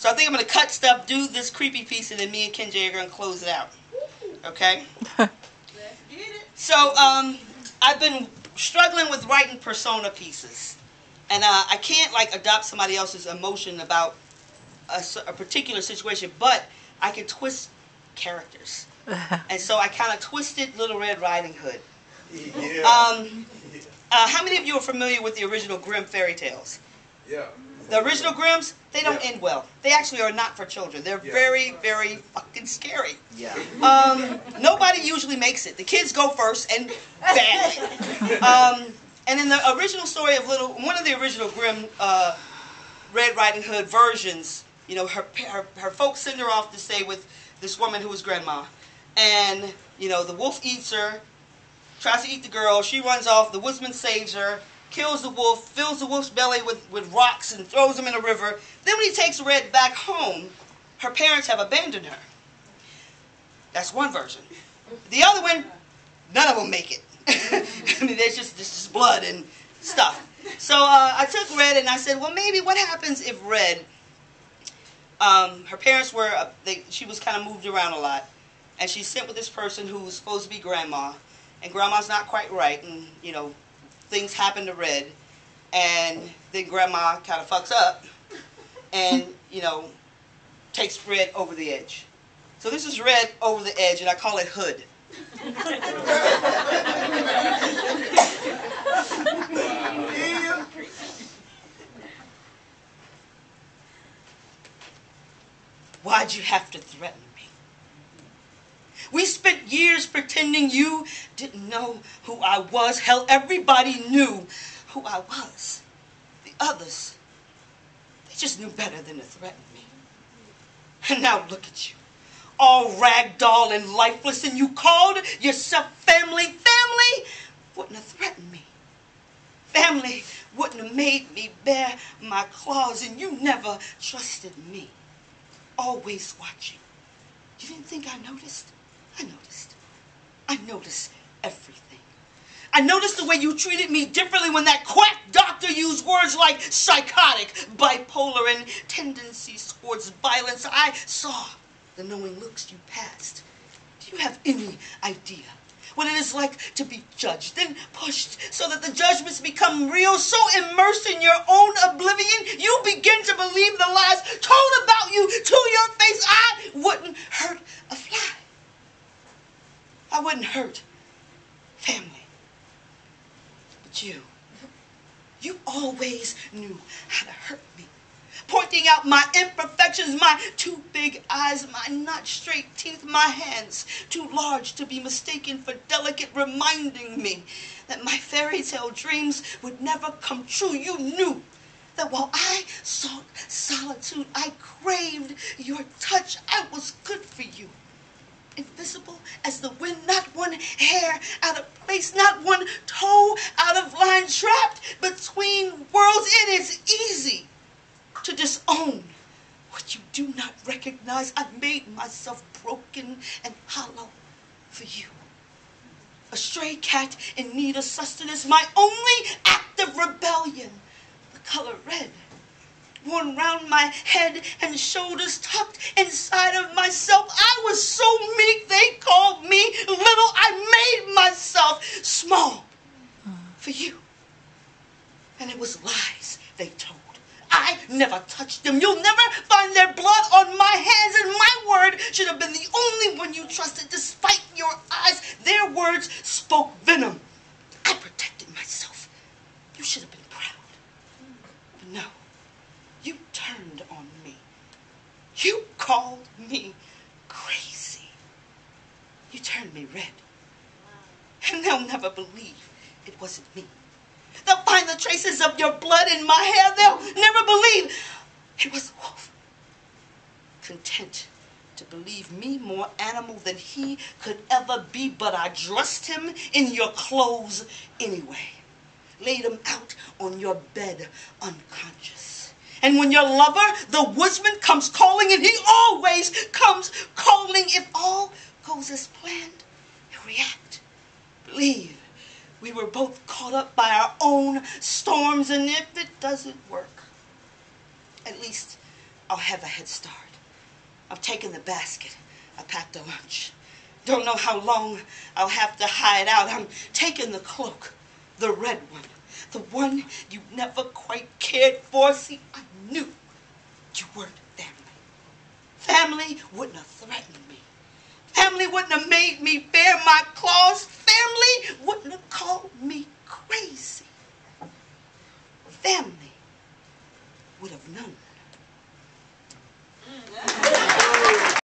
So I think I'm going to cut stuff, do this creepy piece, and then me and Kimbi are going to close it out. Okay? Let's get it. So I've been struggling with writing persona pieces. And I can't like adopt somebody else's emotion about a particular situation, but I can twist characters. And so I kind of twisted Little Red Riding Hood. Yeah. How many of you are familiar with the original Grimm fairy tales? Yeah. The original Grimms, they don't Yeah. end well. They actually are not for children. They're Yeah. very, very fucking scary. Yeah. Nobody usually makes it. The kids go first and badly. And in the original story of one of the original Grimm Red Riding Hood versions, you know, her folks send her off to stay with this woman who was grandma. And, you know, the wolf eats her, tries to eat the girl, she runs off, the woodsman saves her, kills the wolf, fills the wolf's belly with rocks and throws him in a river. Then when he takes Red back home, her parents have abandoned her. That's one version. The other one, none of them make it. I mean, there's just blood and stuff. So I took Red and I said, well, maybe what happens if Red, her parents were, she was kind of moved around a lot, and she's sent with this person who was supposed to be grandma, and grandma's not quite right, and, you know, things happen to Red, and then grandma kind of fucks up, and, you know, takes Red over the edge. So this is Red over the edge, and I call it Hood. Why'd you have to threaten me? We spent years pretending you didn't know who I was. Hell, everybody knew who I was. The others, they just knew better than to threaten me. And now look at you, all ragdoll and lifeless, and you called yourself family. Family wouldn't have threatened me. Family wouldn't have made me bare my claws, and you never trusted me. Always watching. You didn't think I noticed? I noticed. I noticed everything. I noticed the way you treated me differently when that quack doctor used words like psychotic, bipolar, and tendencies towards violence. I saw the knowing looks you passed. Do you have any idea what it is like to be judged and pushed so that the judgments become real, so immersed in your own oblivion, you begin to believe the lies told about you to your face? I wouldn't hurt a fly. I wouldn't hurt family. But you always knew how to hurt me. Pointing out my imperfections, my too big eyes, my not straight teeth, my hands too large to be mistaken for delicate, reminding me that my fairy tale dreams would never come true. You knew that while I sought solitude, I craved your touch. I was good for you. Invisible as the wind, not one hair out of place, not one toe out of line, trapped between worlds. It is easy to disown what you do not recognize. I made myself broken and hollow for you. A stray cat in need of sustenance, my only act of rebellion. The color red, worn round my head and shoulders, tucked inside of myself. I was so meek they called me little. I made myself small for you. And it was lies they told. I never touched them. You'll never find their blood on my hands, and my word should have been the only one you trusted despite your eyes. Their words spoke venom. I protected myself. You should have been proud. But no, you turned on me. You called me crazy. You turned me red. And they'll never believe it wasn't me. They'll find the traces of your blood in my hair. They'll never believe it was a wolf. Content to believe me more animal than he could ever be, but I dressed him in your clothes anyway. Laid him out on your bed unconscious. And when your lover, the woodsman, comes calling, and he always comes calling, if all goes as planned, he'll react. Believe we were both caught up by our own storms, and if it doesn't work, at least I'll have a head start. I've taken the basket. I packed a lunch. Don't know how long I'll have to hide out. I'm taking the cloak, the red one, the one you never quite cared for. See, I knew you weren't family. Family wouldn't have threatened me. Family wouldn't have made me bare my claws. Family wouldn't have called me